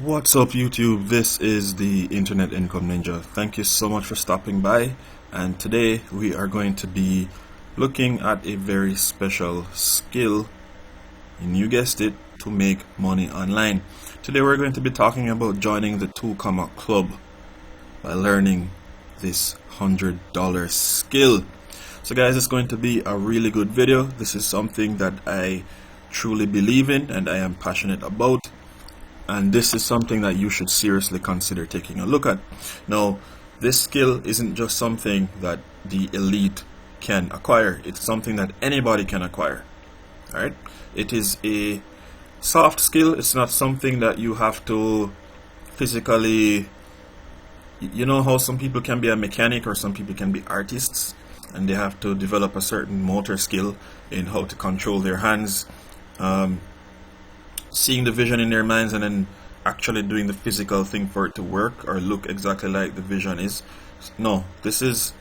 What's up YouTube? This is the Internet Income Ninja. Thank you so much for stopping by, and today we are going to be looking at a very special skill, and you guessed it, to make money online. Today we're going to be talking about joining the 2 Club by learning this $100 skill. So guys, it's going to be a really good video. This is something that I truly believe in and I am passionate about. And this is something that you should seriously consider taking a look at. Now, this skill isn't just something that the elite can acquire. It's something that anybody can acquire. Alright? It is a soft skill. It's not something that you have to physically... You know how some people can be a mechanic or some people can be artists, and they have to develop a certain motor skill in how to control their hands, seeing the vision in their minds, and then actually doing the physical thing for it to work or look exactly like the vision is. No, this is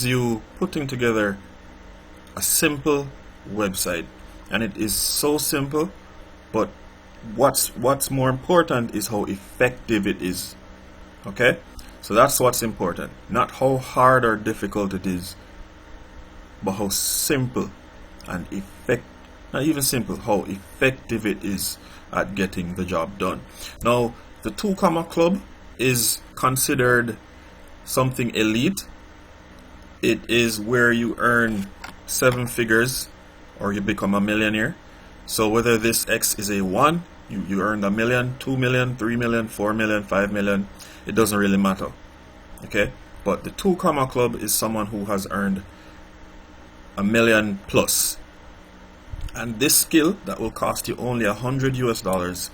you putting together a simple website, and it is so simple, but what's more important is how effective it is. Okay, so that's what's important, not how hard or difficult it is, but how simple and effective. Not even simple, how effective it is at getting the job done. Now, the 2 Club is considered something elite. It is where you earn 7 figures or you become a millionaire. So whether this X is a 1, you earn $1 million, 2 million, 3 million, 4 million, 5 million, it doesn't really matter. Okay? But the 2 Club is someone who has earned $1 million plus. And this skill that will cost you only $100 US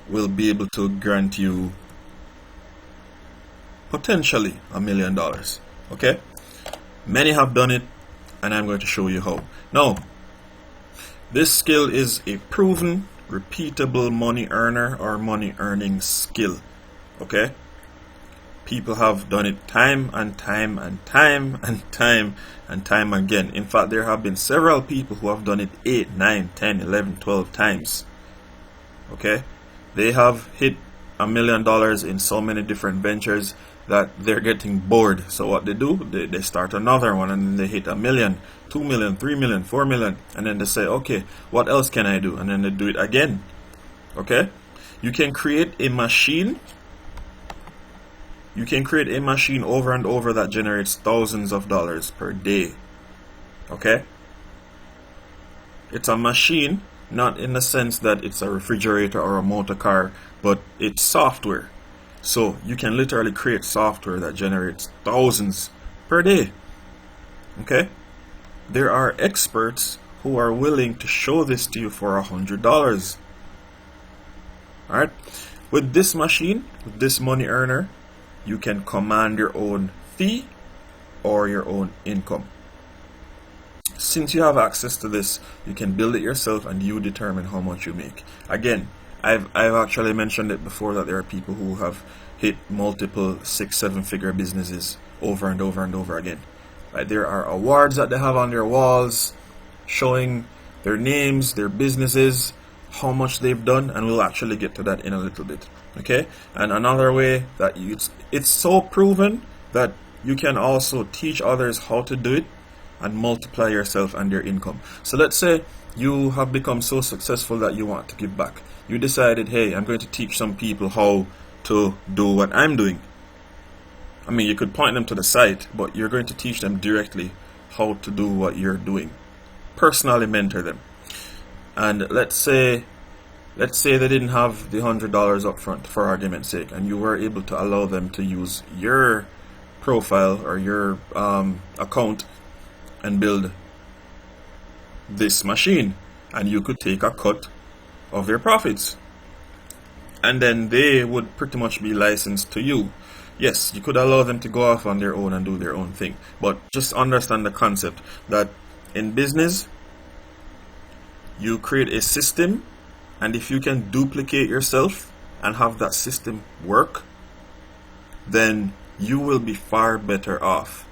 will be able to grant you potentially $1 million. Okay? Many have done it, and I'm going to show you how. Now, this skill is a proven, repeatable money earner or money earning skill. Okay? People have done it time and time and time and time and time again. In fact, there have been several people who have done it 8, 9, 10, 11, 12 times. Okay? They have hit $1 million in so many different ventures that they're getting bored. So what they do, they start another one, and then they hit $1 million, 2 million, 3 million, 4 million, and then they say, okay, what else can I do? And then they do it again. Okay? You can create a machine. You can create a machine over and over that generates thousands of dollars per day. Okay? It's a machine, not in the sense that it's a refrigerator or a motor car, but it's software. So you can literally create software that generates thousands per day. Okay? There are experts who are willing to show this to you for $100. Alright? With this machine, with this money earner, you can command your own fee or your own income. Since you have access to this, you can build it yourself and you determine how much you make. Again, I've actually mentioned it before that there are people who have hit multiple 6-7 figure businesses over and over and over again. Right? There are awards that they have on their walls showing their names, their businesses, how much they've done, and we'll actually get to that in a little bit. Okay? And another way that it's so proven that you can also teach others how to do it and multiply yourself and your income. So let's say you have become so successful that you want to give back. You decided, hey, I'm going to teach some people how to do what I'm doing. I mean, you could point them to the site, but you're going to teach them directly how to do what you're doing. Personally mentor them. And let's say they didn't have the $100 up front, for argument's sake, and you were able to allow them to use your profile or your account and build this machine, and you could take a cut of their profits, and then they would pretty much be licensed to you. Yes, you could allow them to go off on their own and do their own thing, but just understand the concept that in business you create a system, and if you can duplicate yourself and have that system work, then you will be far better off.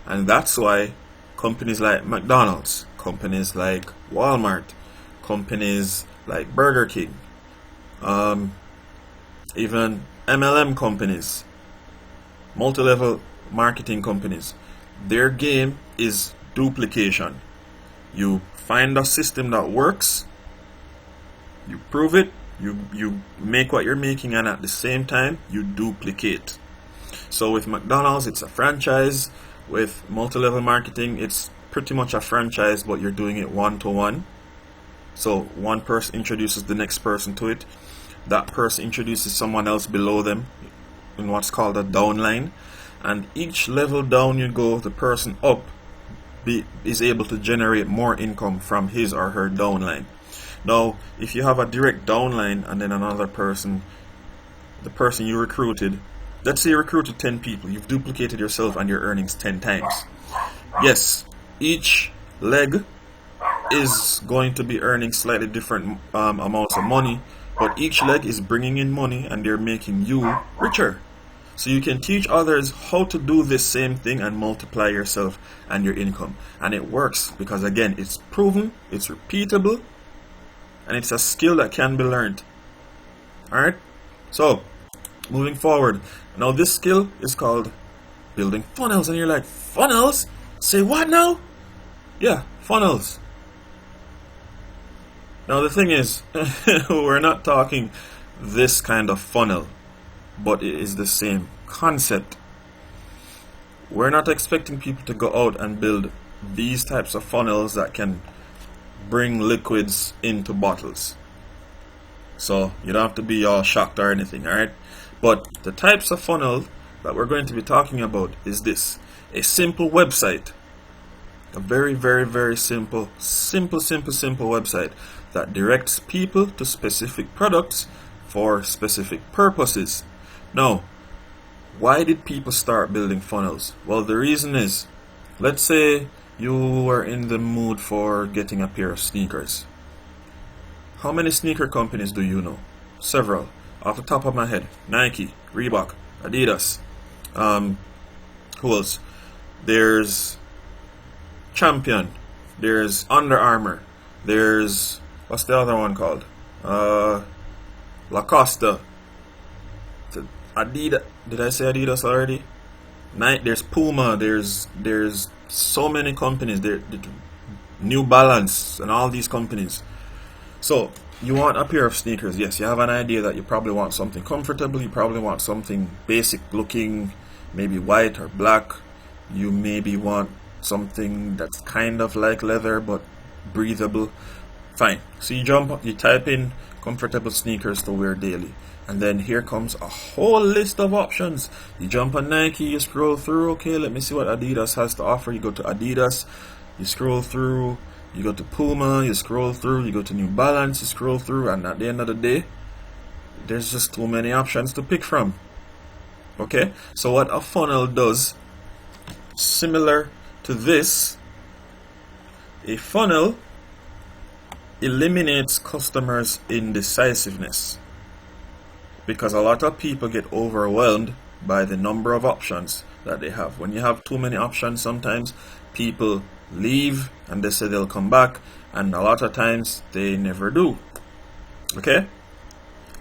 And that's why companies like McDonald's, companies like Walmart, companies like Burger King, even MLM companies, multi-level marketing companies. Their game is duplication. You find a system that works, you prove it, you make what you're making, and at the same time you duplicate. So with McDonald's, it's a franchise. With multi-level marketing, it's pretty much a franchise, but you're doing it one-to-one. So one person introduces the next person to it. That person introduces someone else below them in what's called a downline. And each level down you go, the person up is able to generate more income from his or her downline. Now, if you have a direct downline and then another person, the person you recruited, let's say you recruited 10 people, you've duplicated yourself and your earnings 10 times. Yes, each leg is going to be earning slightly different amounts of money, but each leg is bringing in money and they're making you richer. So you can teach others how to do this same thing and multiply yourself and your income. And it works because, again, it's proven, it's repeatable, and it's a skill that can be learned. Alright? So, moving forward. Now this skill is called building funnels. And you're like, funnels? Say what now? Yeah, funnels. Now the thing is, we're not talking this kind of funnel, but it is the same concept. We're not expecting people to go out and build these types of funnels that can bring liquids into bottles. So you don't have to be all shocked or anything, alright? But the types of funnel that we're going to be talking about is this. A simple website. A very, very, very simple website that directs people to specific products for specific purposes. Now, why did people start building funnels? Well, the reason is, let's say you were in the mood for getting a pair of sneakers. How many sneaker companies do you know? Several. Off the top of my head. Nike, Reebok, Adidas. Who else? There's Champion. There's Under Armour. There's, what's the other one called? Lacoste. Adidas. Did I say Adidas already? There's Puma. There's so many companies. There, New Balance and all these companies. So you want a pair of sneakers. Yes, you have an idea that you probably want something comfortable. You probably want something basic looking, maybe white or black. You maybe want something that's kind of like leather but breathable. Fine. So you type in comfortable sneakers to wear daily. And then here comes a whole list of options. You jump on Nike, you scroll through, okay, let me see what Adidas has to offer. You go to Adidas, you scroll through, you go to Puma, you scroll through, you go to New Balance, you scroll through, and at the end of the day, there's just too many options to pick from. Okay, so what a funnel does, similar to this, a funnel eliminates customers' indecisiveness. Because a lot of people get overwhelmed by the number of options that they have. When you have too many options, sometimes people leave and they say they'll come back, and a lot of times they never do. Okay?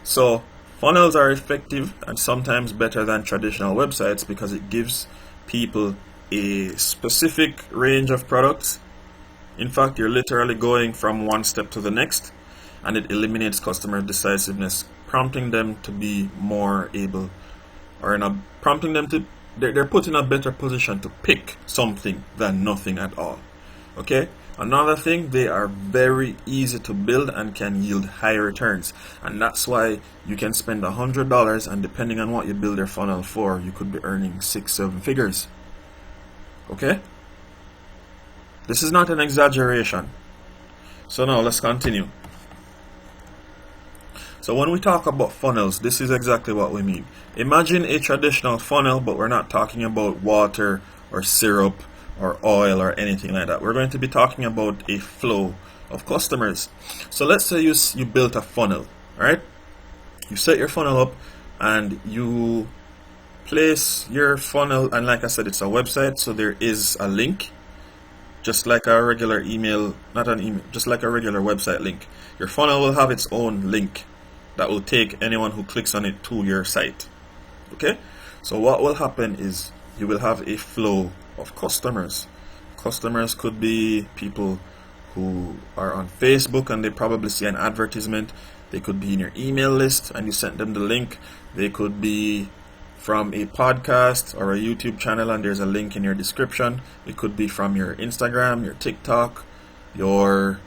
So funnels are effective and sometimes better than traditional websites because it gives people a specific range of products. In fact, you're literally going from one step to the next, and it eliminates customer decisiveness, prompting them to be more able, or prompting them to, they're put in a better position to pick something than nothing at all. Okay? Another thing, they are very easy to build and can yield high returns. And that's why you can spend $100, and depending on what you build your funnel for, you could be earning 6-7 figures. Okay? This is not an exaggeration. So now let's continue. So when we talk about funnels, this is exactly what we mean. Imagine a traditional funnel, but we're not talking about water or syrup or oil or anything like that. We're going to be talking about a flow of customers. So let's say you built a funnel, right? You set your funnel up and you place your funnel, and like I said, it's a website, so there is a link. just like a regular email, not an email, just like a regular website link. Your funnel will have its own link that will take anyone who clicks on it to your site. Okay? So what will happen is you will have a flow of customers. Customers could be people who are on Facebook and they probably see an advertisement. They could be in your email list and you sent them the link. They could be from a podcast or a YouTube channel and there's a link in your description. It could be from your Instagram, your TikTok, your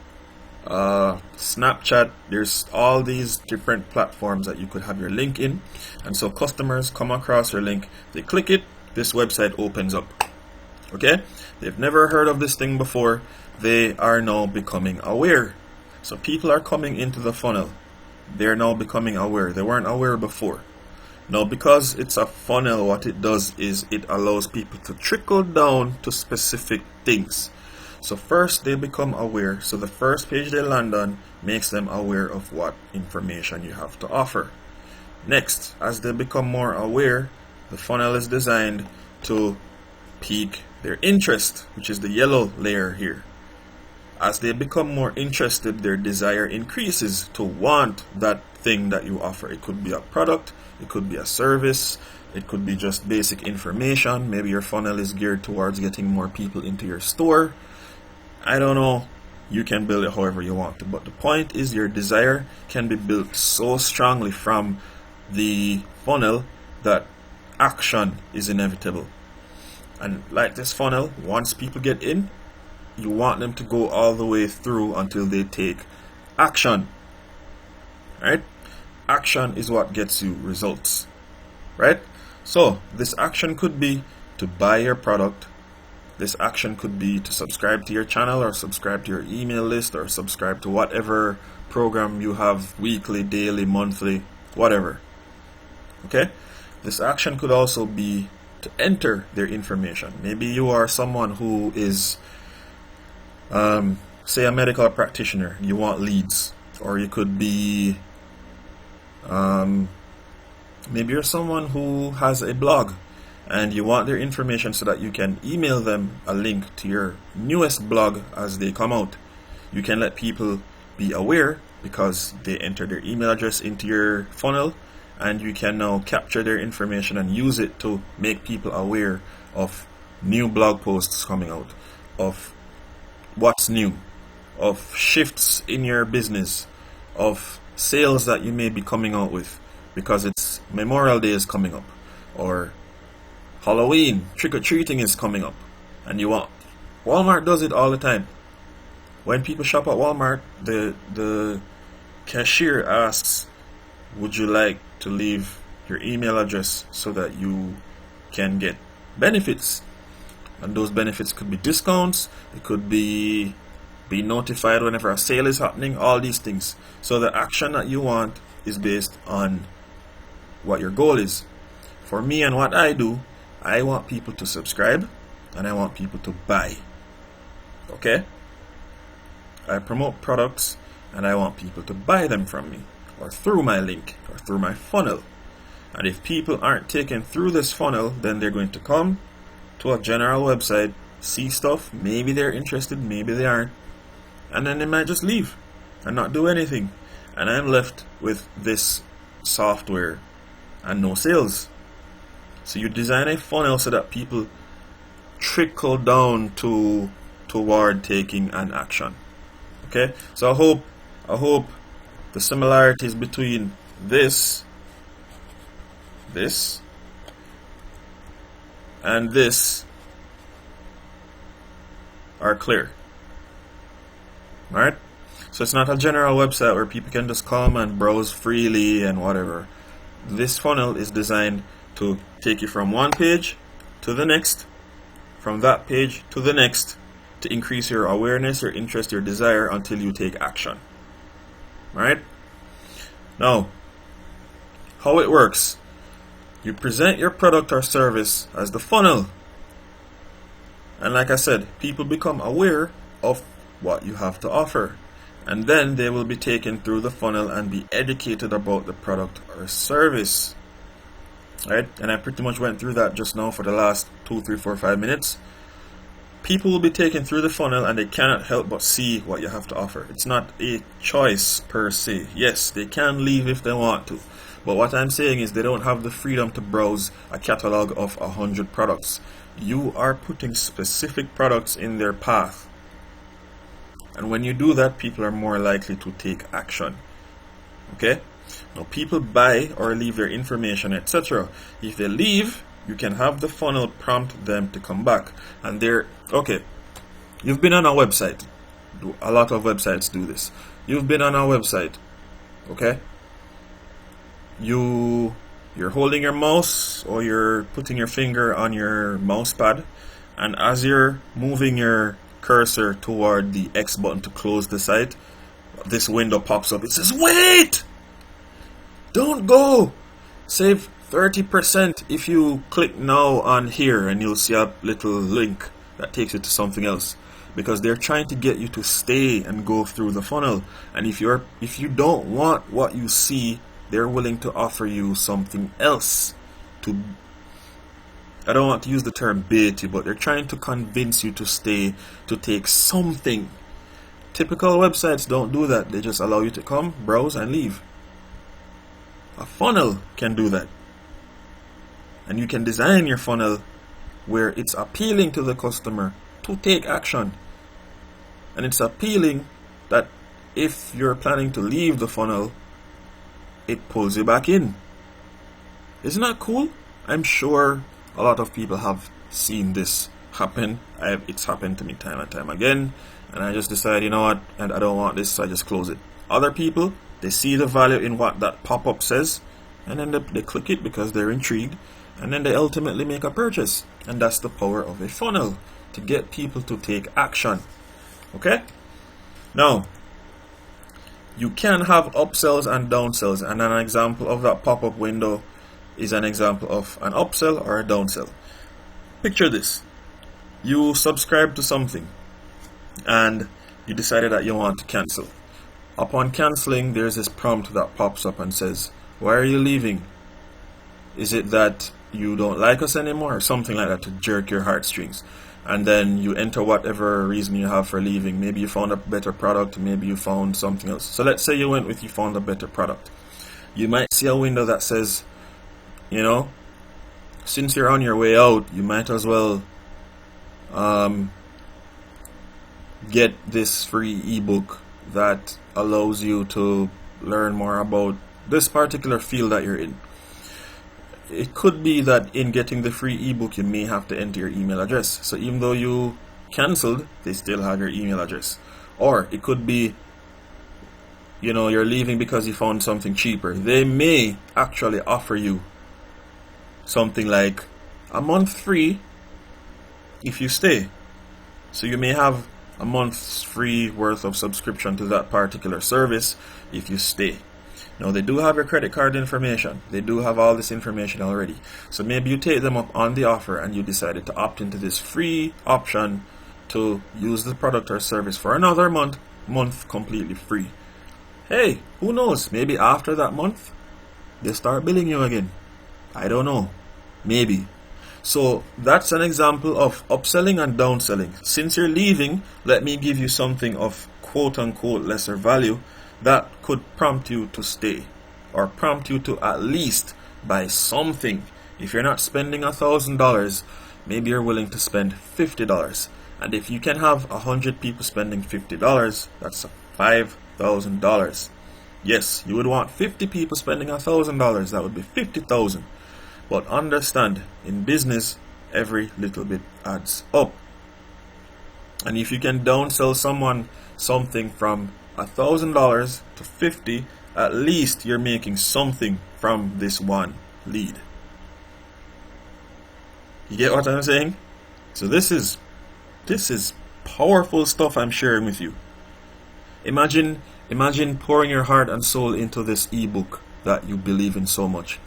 Snapchat. There's all these different platforms that you could have your link in. And so customers come across your link, they click it, this website opens up. Okay? They've never heard of this thing before. They are now becoming aware. So people are coming into the funnel. They're now becoming aware. They weren't aware before. Now, because it's a funnel, what it does is it allows people to trickle down to specific things. So first they become aware. So the first page they land on makes them aware of what information you have to offer. Next, as they become more aware, the funnel is designed to pique their interest, which is the yellow layer here. As they become more interested, their desire increases to want that thing that you offer. It could be a product, it could be a service, it could be just basic information. Maybe your funnel is geared towards getting more people into your store. I don't know. You can build it however you want to. But the point is your desire can be built so strongly from the funnel that action is inevitable. And like this funnel, once people get in, you want them to go all the way through until they take action. Right? Action is what gets you results. Right? So this action could be to buy your product. This action could be to subscribe to your channel or subscribe to your email list or subscribe to whatever program you have, weekly, daily, monthly, whatever. Okay? This action could also be to enter their information. Maybe you are someone who is, say, a medical practitioner. You want leads. Or you could be, maybe you're someone who has a blog and you want their information so that you can email them a link to your newest blog as they come out. You can let people be aware because they enter their email address into your funnel, and you can now capture their information and use it to make people aware of new blog posts coming out, of what's new, of shifts in your business, of sales that you may be coming out with because it's Memorial Day is coming up, or Halloween, trick-or-treating is coming up, and you want. Walmart does it all the time. When people shop at Walmart, the cashier asks, would you like to leave your email address so that you can get benefits? And those benefits could be discounts, it could be notified whenever a sale is happening, all these things. So the action that you want is based on what your goal is. For me and what I do, I want people to subscribe and I want people to buy. Okay? I promote products and I want people to buy them from me, or through my link, or through my funnel. And if people aren't taken through this funnel, then they're going to come to a general website, see stuff, maybe they're interested, maybe they aren't, and then they might just leave and not do anything. And I'm left with this software and no sales. So you design a funnel so that people trickle down toward taking an action. Okay? So I hope the similarities between this and this are clear. Alright? So it's not a general website where people can just come and browse freely and whatever. This funnel is designed to take you from one page to the next, from that page to the next, to increase your awareness, your interest, your desire until you take action. Alright? Now, how it works. You present your product or service as the funnel. And like I said, people become aware of what you have to offer. And then they will be taken through the funnel and be educated about the product or service. Right? And I pretty much went through that just now for the last 2, 3, 4, 5 minutes. People will be taken through the funnel and they cannot help but see what you have to offer. It's not a choice per se. Yes, they can leave if they want to, but what I'm saying is they don't have the freedom to browse a catalog of 100 products. You are putting specific products in their path, and when you do that, people are more likely to take action. Okay? Now, people buy or leave their information, etc. If they leave, you can have the funnel prompt them to come back. And they're okay. You've been on a website. A lot of websites do this. You've been on a website. Okay? You're holding your mouse, or you're putting your finger on your mouse pad, and as you're moving your cursor toward the X button to close the site, this window pops up. It says, wait! Don't go! Save 30% if you click now on here, and you'll see a little link that takes you to something else, because they're trying to get you to stay and go through the funnel. And if you don't want what you see, they're willing to offer you something else. I don't want to use the term bait you, but they're trying to convince you to stay, to take something. Typical websites don't do that. They just allow you to come, browse, and leave. A funnel can do that. And you can design your funnel where it's appealing to the customer to take action. And it's appealing that if you're planning to leave the funnel, it pulls you back in. Isn't that cool? I'm sure a lot of people have seen this happen. It's happened to me time and time again, and I just decide, you know what, and I don't want this, so I just close it. Other people, they see the value in what that pop-up says, and then they click it because they're intrigued, and then they ultimately make a purchase. And that's the power of a funnel, to get people to take action. Okay? Now, you can have upsells and downsells, and an example of that pop-up window is an example of an upsell or a downsell. Picture this. You subscribe to something and you decided that you want to cancel. Upon canceling, there's this prompt that pops up and says, why are you leaving? Is it that you don't like us anymore, or something like that, to jerk your heartstrings? And then you enter whatever reason you have for leaving. Maybe you found a better product, maybe you found something else. So let's say you found a better product. You might see a window that says, you know, since you're on your way out, you might as well get this free ebook that allows you to learn more about this particular field that you're in. It could be that in getting the free ebook, you may have to enter your email address. So even though you cancelled, they still have your email address. Or it could be, you know, you're leaving because you found something cheaper. They may actually offer you something like a month free if you stay. So you may have a month's free worth of subscription to that particular service if you stay. Now, they do have your credit card information. They do have all this information already. So maybe you take them up on the offer and you decided to opt into this free option to use the product or service for another month completely free. Hey, who knows? Maybe after that month, they start billing you again. I don't know. Maybe. So that's an example of upselling and downselling. Since you're leaving, let me give you something of quote-unquote lesser value that could prompt you to stay, or prompt you to at least buy something. If you're not spending $1,000, maybe you're willing to spend $50. And if you can have 100 people spending $50, that's $5,000. Yes, you would want 50 people spending $1,000. That would be 50,000. But understand, in business, every little bit adds up. And if you can downsell someone something from $1,000 to $50, at least you're making something from this one lead. You get what I'm saying? So this is powerful stuff I'm sharing with you. Imagine pouring your heart and soul into this ebook that you believe in so much.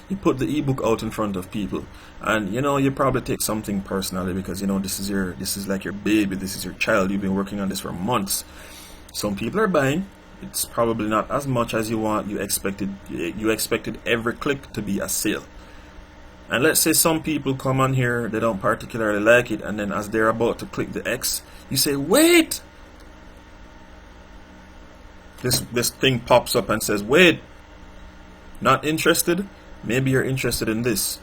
You put the ebook out in front of people, and you know, you probably take something personally because you know this is like your baby, this is your child. You've been working on this for months. Some people are buying. It's probably not as much as you want. You expected every click to be a sale, And let's say some people come on here, they don't particularly like it, and then as they're about to click the X, you say, wait! This thing pops up and says, wait, not interested? Maybe you're interested in this.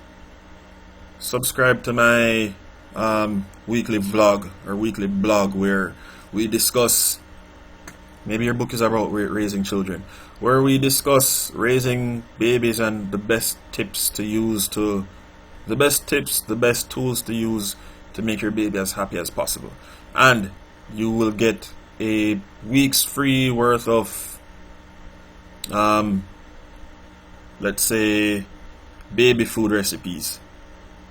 Subscribe to my weekly vlog or weekly blog where we discuss, maybe your book is about raising children, where we discuss raising babies and the best tips to use the best tools to use to make your baby as happy as possible. And you will get a week's free worth of let's say baby food recipes,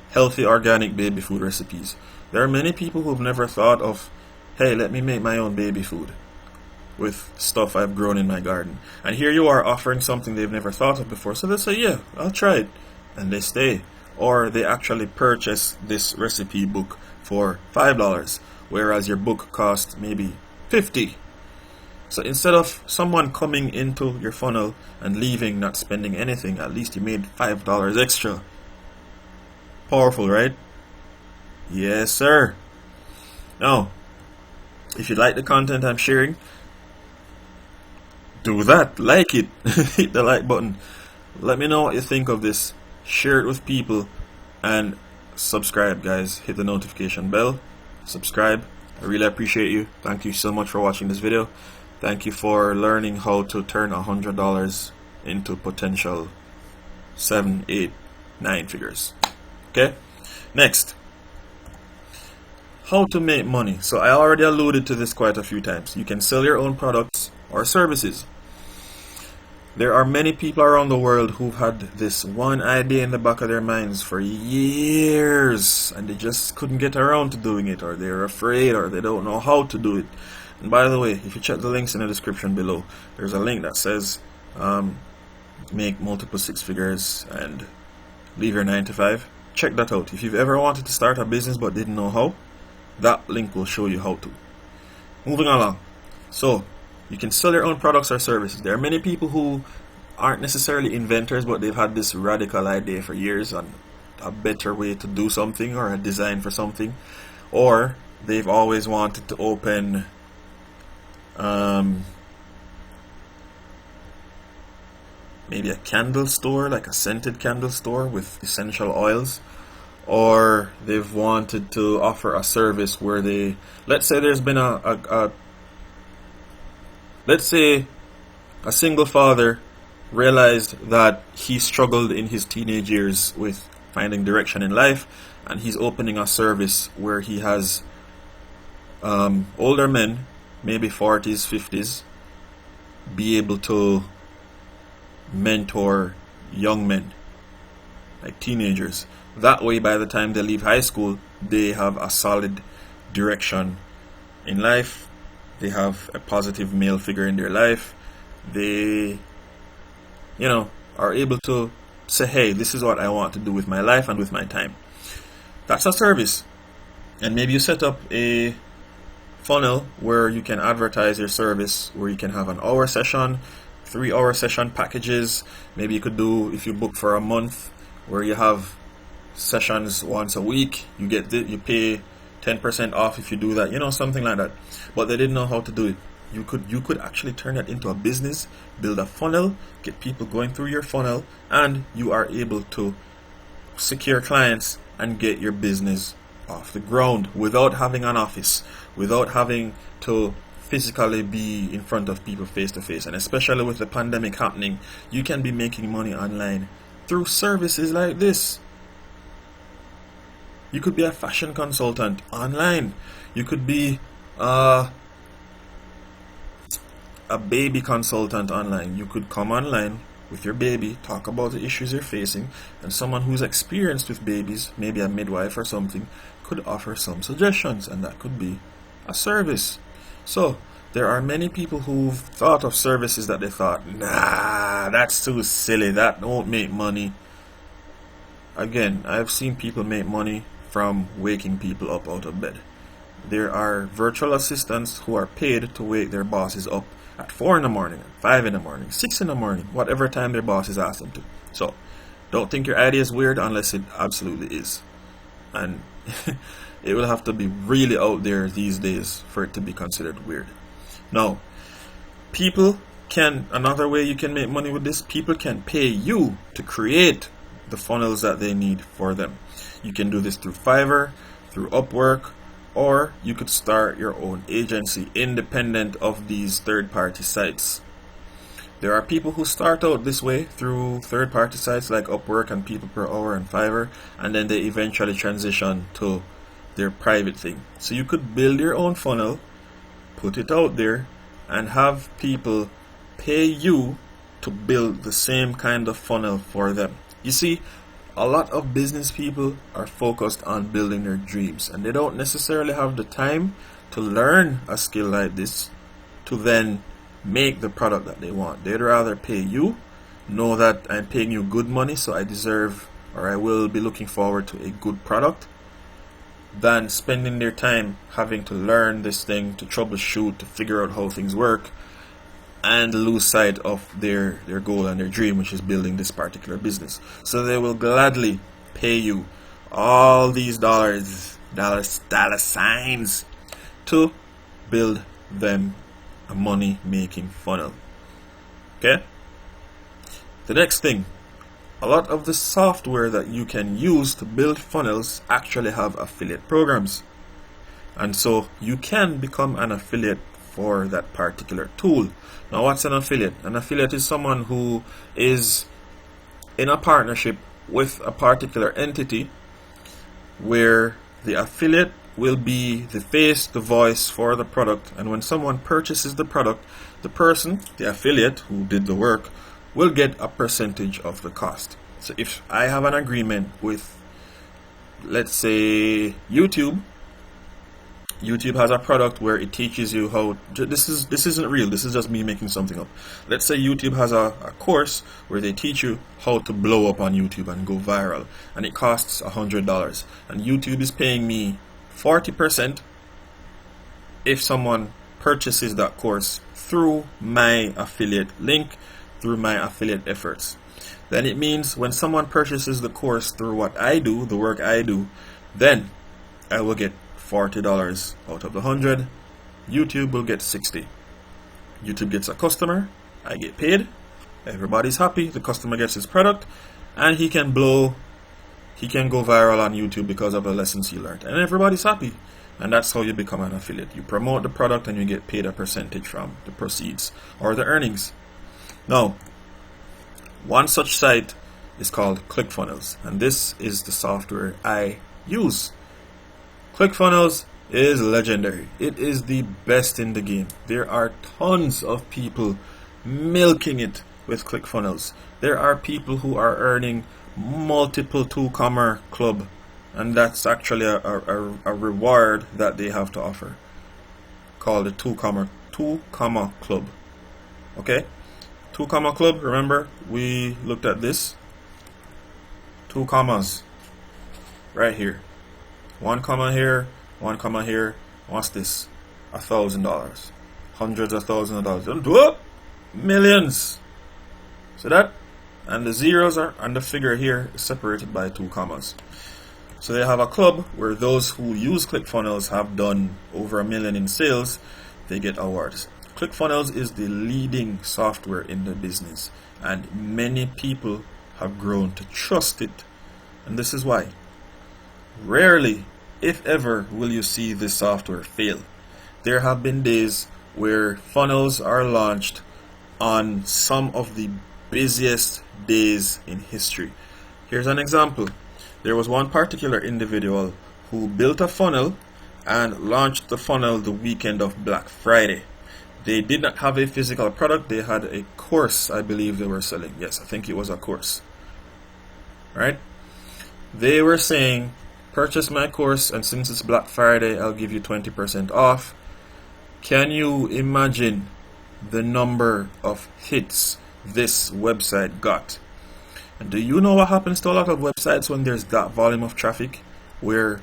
healthy organic baby food recipes. There are many people who've never thought of, hey, let me make my own baby food with stuff I've grown in my garden. And here you are offering something they've never thought of before. So they say, yeah, I'll try it. And they stay. Or they actually purchase this recipe book for $5, whereas your book costs maybe $50. So instead of someone coming into your funnel and leaving not spending anything, at least you made $5 extra. Powerful, right? Yes, sir. Now, if you like the content I'm sharing, do that. Like it. Hit the like button. Let me know what you think of this. Share it with people. And subscribe, guys. Hit the notification bell. Subscribe. I really appreciate you. Thank you so much for watching this video. Thank you for learning how to turn $100 into potential 7, 8, 9 figures. Okay? Next. How to make money. So I already alluded to this quite a few times. You can sell your own products or services. There are many people around the world who've had this one idea in the back of their minds for years and they just couldn't get around to doing it, or they're afraid, or they don't know how to do it. And by the way, if you check the links in the description below, there's a link that says make multiple 6 figures and leave your 9 to 5. Check that out. If you've ever wanted to start a business but didn't know how, that link will show you how to. Moving along. So you can sell your own products or services. There are many people who aren't necessarily inventors, but they've had this radical idea for years on a better way to do something or a design for something. Or they've always wanted to open maybe a candle store, like a scented candle store with essential oils. Or they've wanted to offer a service where they, let's say there's been let's say a single father realized that he struggled in his teenage years with finding direction in life, and he's opening a service where he has older men, maybe 40s, 50s, be able to mentor young men, like teenagers. That way, by the time they leave high school, they have a solid direction in life. They have a positive male figure in their life. They, are able to say, hey, this is what I want to do with my life and with my time. That's a service. And maybe you set up a funnel where you can advertise your service, where you can have an hour session, 3-hour session packages. Maybe you could do, if you book for a month, where you have sessions once a week, you pay 10% off if you do that, something like that. But they didn't know how to do it. You could actually turn that into a business, build a funnel, get people going through your funnel, and you are able to secure clients and get your business off the ground without having an office, without having to physically be in front of people face to face. And especially with the pandemic happening, you can be making money online through services like this. You could be a fashion consultant online. You could be a baby consultant online. You could come online with your baby, talk about the issues you're facing, and someone who's experienced with babies, maybe a midwife or something, could offer some suggestions, and that could be a service. So there are many people who've thought of services that they thought, nah, that's too silly, that won't make money. Again, I've seen people make money from waking people up out of bed. There are virtual assistants who are paid to wake their bosses up at 4 in the morning, 5 in the morning, 6 in the morning, whatever time their bosses ask them to. So Don't think your idea is weird unless it absolutely is. And it will have to be really out there these days for it to be considered weird. Now, another way you can make money with this, people can pay you to create the funnels that they need for them. You can do this through Fiverr, through Upwork, or you could start your own agency independent of these third-party sites. There are people who start out this way through third-party sites like Upwork and People Per Hour and Fiverr, and then they eventually transition to their private thing. So you could build your own funnel, put it out there, and have people pay you to build the same kind of funnel for them. You see, a lot of business people are focused on building their dreams, and they don't necessarily have the time to learn a skill like this to then make the product that they want. They'd rather pay you, know that I'm paying you good money, so I deserve, or I will be looking forward to a good product, than spending their time having to learn this thing, to troubleshoot, to figure out how things work, and lose sight of their goal and their dream, which is building this particular business. So they will gladly pay you all these dollar signs to build them a money making funnel. Okay? The next thing, a lot of the software that you can use to build funnels actually have affiliate programs. And so you can become an affiliate for that particular tool. Now, what's an affiliate? An affiliate is someone who is in a partnership with a particular entity where the affiliate will be the face, the voice for the product, and when someone purchases the product, the person, the affiliate who did the work, will get a percentage of the cost. So if I have an agreement with, let's say, YouTube has a product where it teaches you how this isn't real, this is just me making something up. Let's say YouTube has a course where they teach you how to blow up on YouTube and go viral, and it costs $100, and YouTube is paying me 40% if someone purchases that course through my affiliate link, through my affiliate efforts. Then it means when someone purchases the course through what I do, the work I do, then I will get $40 out of the 100. YouTube will get 60. YouTube gets a customer, I get paid, everybody's happy, the customer gets his product, and he can go viral on YouTube because of the lessons he learned, and everybody's happy. And that's how you become an affiliate. You promote the product and you get paid a percentage from the proceeds or the earnings. Now, one such site is called ClickFunnels, and this is the software I use. ClickFunnels is legendary. It is the best in the game. There are tons of people milking it with ClickFunnels. There are people who are earning multiple 2-comma club, and that's actually a reward that they have to offer, called the 2-comma club. Okay, 2-comma club. Remember, we looked at this. 2 commas right here. 1 comma here, 1 comma here. What's this? $1,000. Hundreds of thousands of dollars. Whoop! Millions. See that? And the zeros are, and the figure here is separated by 2 commas. So they have a club where those who use ClickFunnels have done over $1 million in sales. They get awards. ClickFunnels is the leading software in the business, and many people have grown to trust it. And this is why. Rarely, if ever, will you see this software fail. There have been days where funnels are launched on some of the busiest days in history. Here's an example. There was one particular individual who built a funnel and launched the funnel the weekend of Black Friday. They did not have a physical product. They had a course, I believe they were selling. Yes, I think it was a course. Right? They were saying, purchase my course, and since it's Black Friday, I'll give you 20% off. Can you imagine the number of hits this website got? And do you know what happens to a lot of websites when there's that volume of traffic, where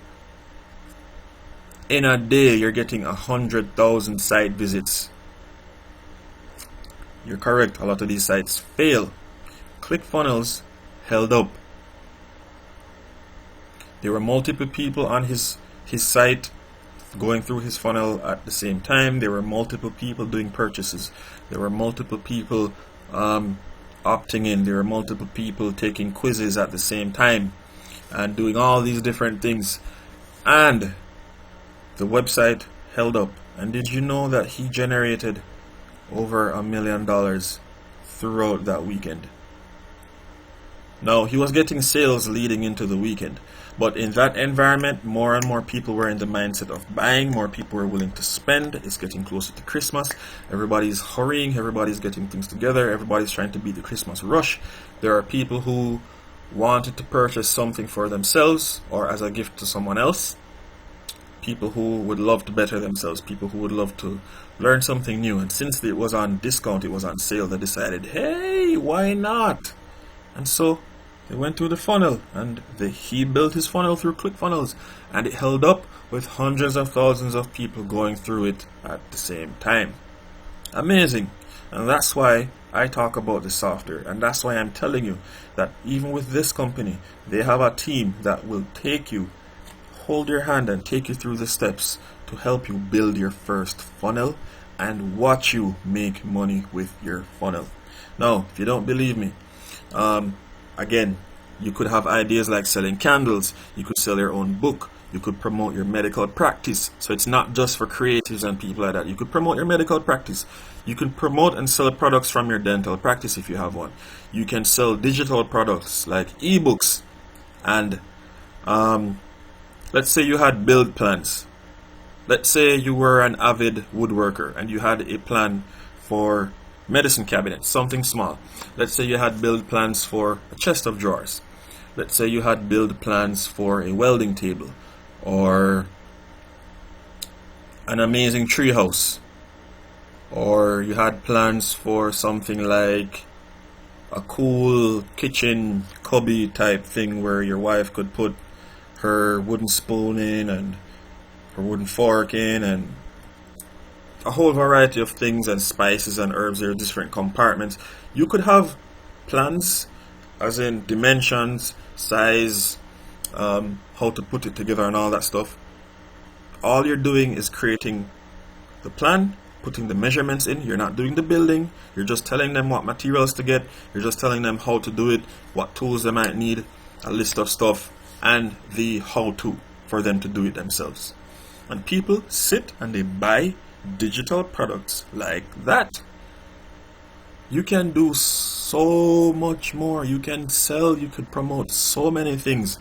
in a day you're getting 100,000 site visits? You're correct, a lot of these sites fail. ClickFunnels held up. There were multiple people on his site going through his funnel at the same time. There were multiple people doing purchases. There were multiple people opting in. There were multiple people taking quizzes at the same time and doing all these different things. And the website held up. And did you know that he generated over $1 million throughout that weekend? Now, he was getting sales leading into the weekend, but in that environment, more and more people were in the mindset of buying. More people were willing to spend. It's getting closer to Christmas. Everybody's hurrying. Everybody's getting things together. Everybody's trying to beat the Christmas rush. There are people who wanted to purchase something for themselves or as a gift to someone else. People who would love to better themselves. People who would love to learn something new. And since it was on discount, it was on sale, they decided, hey, why not? And so they went through the funnel, and he built his funnel through ClickFunnels, and it held up with hundreds of thousands of people going through it at the same time. Amazing. And that's why I talk about the software, and that's why I'm telling you that even with this company, they have a team that will take you, hold your hand and take you through the steps to help you build your first funnel and watch you make money with your funnel. Now, if you don't believe me, again, you could have ideas like selling candles. You could sell your own book. You could promote your medical practice. So it's not just for creatives and people like that. You could promote your medical practice. You can promote and sell products from your dental practice if you have one. You can sell digital products like ebooks. And let's say you had build plans. Let's say you were an avid woodworker and you had a plan for medicine cabinets, something small. Let's say you had build plans for a chest of drawers. Let's say you had build plans for a welding table or an amazing tree house, or you had plans for something like a cool kitchen cubby type thing where your wife could put her wooden spoon in and her wooden fork in and a whole variety of things and spices and herbs. There are different compartments. You could have plans as in dimensions, size, how to put it together and all that stuff. All you're doing is creating the plan, putting the measurements in. You're not doing the building. You're just telling them what materials to get. You're just telling them how to do it, what tools they might need, a list of stuff, and the how-to for them to do it themselves. And people sit and they buy digital products like that. You can do so much more. You can sell, you could promote so many things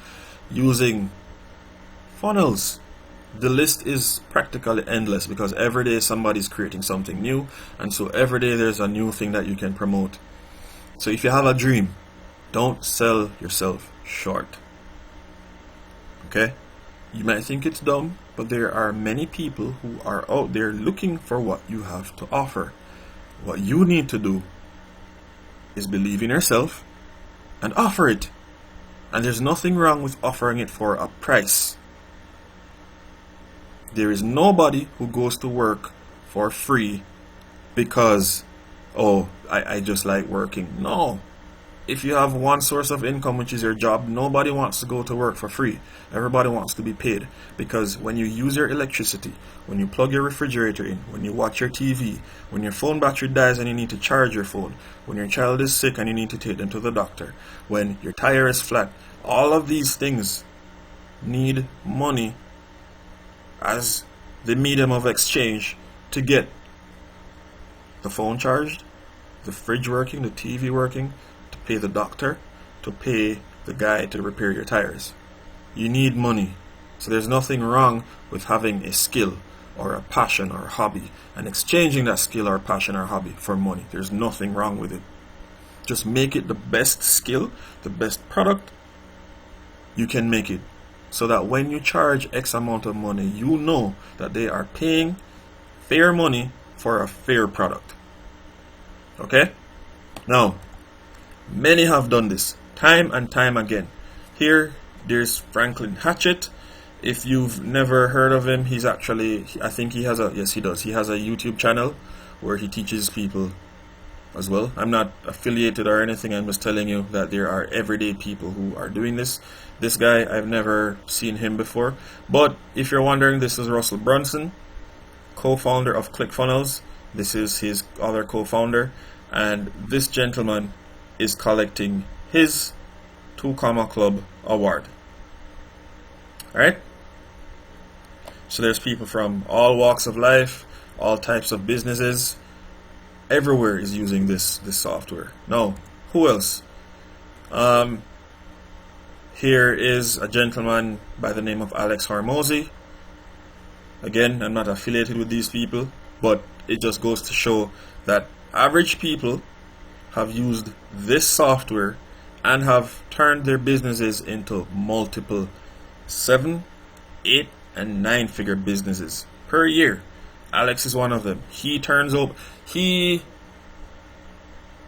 using funnels. The list is practically endless because every day somebody's creating something new, and so every day there's a new thing that you can promote. So if you have a dream, don't sell yourself short. Okay? You might think it's dumb, but there are many people who are out there looking for what you have to offer. What you need to do is believe in yourself and offer it. And there's nothing wrong with offering it for a price. There is nobody who goes to work for free because, oh, I just like working. No. If you have one source of income, which is your job, nobody wants to go to work for free. Everybody wants to be paid. Because when you use your electricity, when you plug your refrigerator in, when you watch your TV, when your phone battery dies and you need to charge your phone, when your child is sick and you need to take them to the doctor, when your tire is flat, all of these things need money as the medium of exchange to get the phone charged, the fridge working, the TV working, to pay the doctor, to pay the guy to repair your tires. You need money. So there's nothing wrong with having a skill or a passion or a hobby and exchanging that skill or passion or hobby for money. There's nothing wrong with it. Just make it the best skill, the best product you can make it. So that when you charge X amount of money, you know that they are paying fair money for a fair product. Okay? Now, many have done this time and time again. Here, there's Franklin Hatchett. If you've never heard of him, he's actually, I think he has a, yes he does, he has a YouTube channel where he teaches people as well. I'm not affiliated or anything. I'm just telling you that there are everyday people who are doing this. This guy, I've never seen him before. But if you're wondering, this is Russell Brunson, co-founder of ClickFunnels. This is his other co-founder. And this gentleman is collecting his 2 Comma Club award. Alright? So there's people from all walks of life, all types of businesses. Everywhere is using this software. Now, who else? Here is a gentleman by the name of Alex Hormozy. Again, I'm not affiliated with these people, but it just goes to show that average people have used this software and have turned their businesses into multiple 7, 8, and 9-figure businesses per year. Alex is one of them. He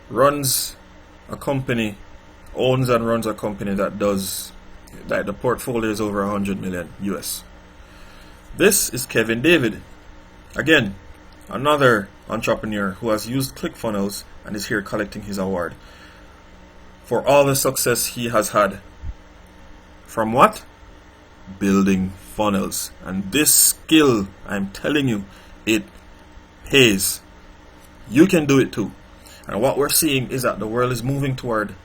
runs a company, owns and runs a company that the portfolio is over 100 million US. This is Kevin David. Again, another entrepreneur who has used ClickFunnels and is here collecting his award for all the success he has had. From what? Building funnels. And this skill, I'm telling you, it pays. You can do it too. And what we're seeing is that the world is moving toward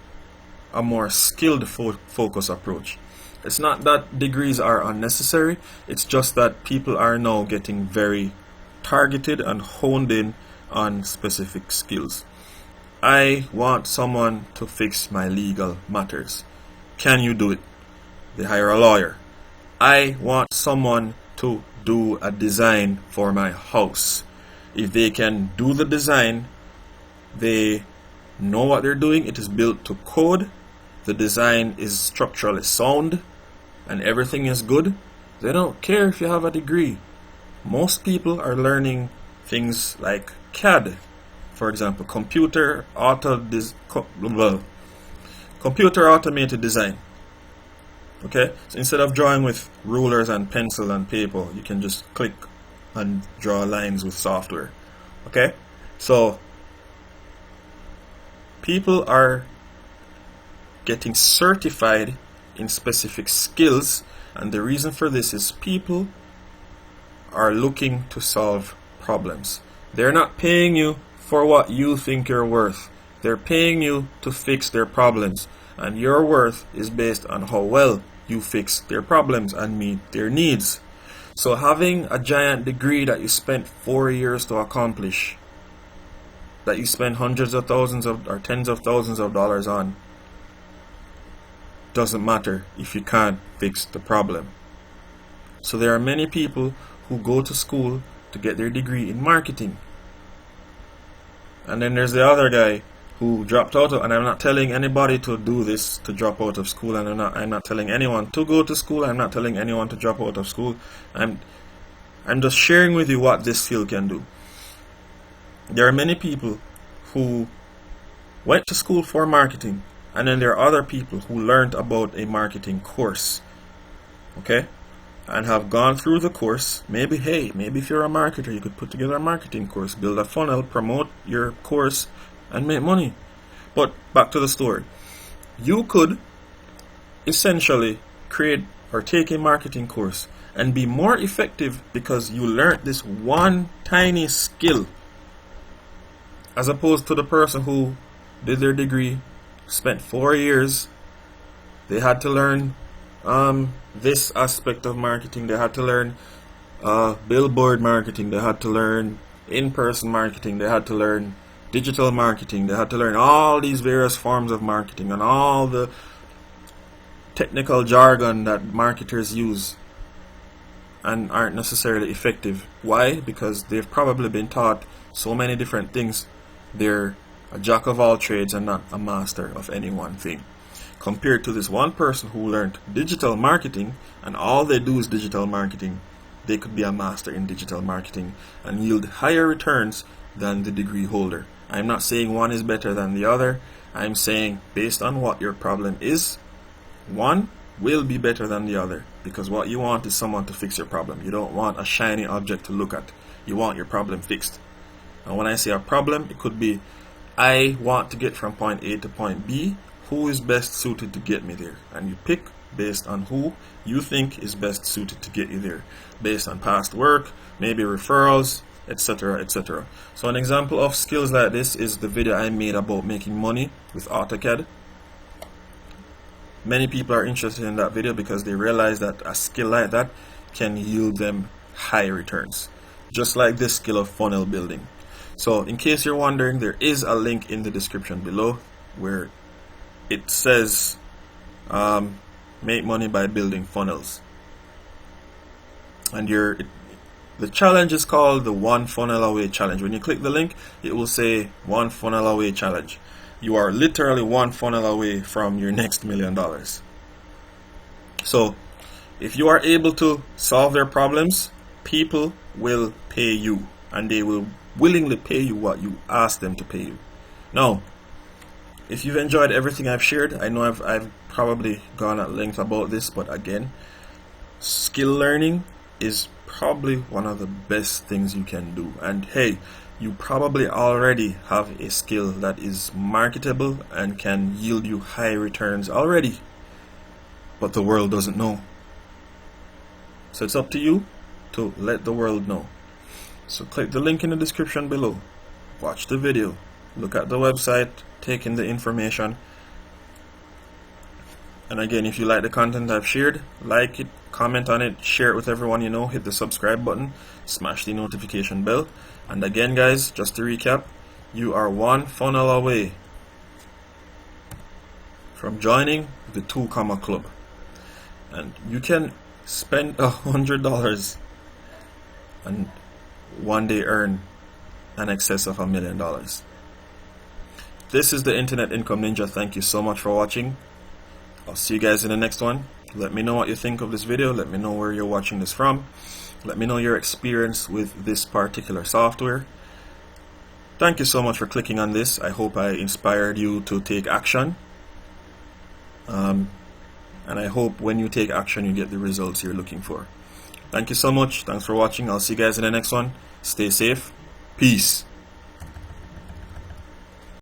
a more skilled focus approach. It's not that degrees are unnecessary, it's just that people are now getting very targeted and honed in on specific skills. I want someone to fix my legal matters. Can you do it? They hire a lawyer. I want someone to do a design for my house. If they can do the design, they know what they're doing, it is built to code, the design is structurally sound, and everything is good, they don't care if you have a degree. Most people are learning things like CAD, for example, computer automated design. Okay, so instead of drawing with rulers and pencil and paper, you can just click and draw lines with software. Okay, so people are getting certified in specific skills, and the reason for this is people are looking to solve problems. They're not paying you for what you think you're worth. They're paying you to fix their problems, and your worth is based on how well you fix their problems and meet their needs. So having a giant degree that you spent 4 years to accomplish, that you spend hundreds of thousands of or tens of thousands of dollars on, doesn't matter if you can't fix the problem. So there are many people who go to school to get their degree in marketing, and then there's the other guy who dropped out of, and I'm not telling anybody to do this, to drop out of school, and I'm not telling anyone to go to school, I'm not telling anyone to drop out of school. I'm just sharing with you what this skill can do. There are many people who went to school for marketing, and then there are other people who learned about a marketing course, okay, and have gone through the course. Maybe if you're a marketer, you could put together a marketing course, build a funnel, promote your course, and make money. But back to the story. You could essentially create or take a marketing course and be more effective because you learned this one tiny skill, as opposed to the person who did their degree, spent 4 years. They had to learn this aspect of marketing. They had to learn billboard marketing. They had to learn in-person marketing. They had to learn digital marketing. They had to learn all these various forms of marketing and all the technical jargon that marketers use and aren't necessarily effective. Why? Because they've probably been taught so many different things. They're a jack of all trades and not a master of any one thing. Compared to this one person who learned digital marketing and all they do is digital marketing, they could be a master in digital marketing and yield higher returns than the degree holder. I'm not saying one is better than the other. I'm saying based on what your problem is, one will be better than the other, because what you want is someone to fix your problem. You don't want a shiny object to look at. You want your problem fixed. And when I say a problem, it could be I want to get from point A to point B. Who is best suited to get me there? And you pick based on who you think is best suited to get you there, based on past work, maybe referrals, etc., etc. So an example of skills like this is the video I made about making money with AutoCAD. Many people are interested in that video because they realize that a skill like that can yield them high returns, just like this skill of funnel building. So in case you're wondering, there is a link in the description below where it says make money by building funnels, and the challenge is called the One Funnel Away Challenge. When you click the link, it will say One Funnel Away Challenge. You are literally one funnel away from your next $1 million. So if you are able to solve their problems, people will pay you, and they will willingly pay you what you ask them to pay you. Now, if you've enjoyed everything I've shared, I know I've probably gone at length about this, but again, skill learning is probably one of the best things you can do. And hey, you probably already have a skill that is marketable and can yield you high returns already, but the world doesn't know. So it's up to you to let the world know. So click the link in the description below, watch the video, look at the website, take in the information, and again, if you like the content I've shared, like it, comment on it, share it with everyone you know, hit the subscribe button, smash the notification bell. And again guys, just to recap, you are one funnel away from joining the 2 Comma Club, and you can spend $100 and one day earn an excess of $1 million. This is the Internet Income Ninja. Thank you so much for watching. I'll see you guys in the next one. Let me know what you think of this video. Let me know where you're watching this from. Let me know your experience with this particular software. Thank you so much for clicking on this. I hope I inspired you to take action. And I hope when you take action, you get the results you're looking for. Thank you so much. Thanks for watching. I'll see you guys in the next one. Stay safe. Peace.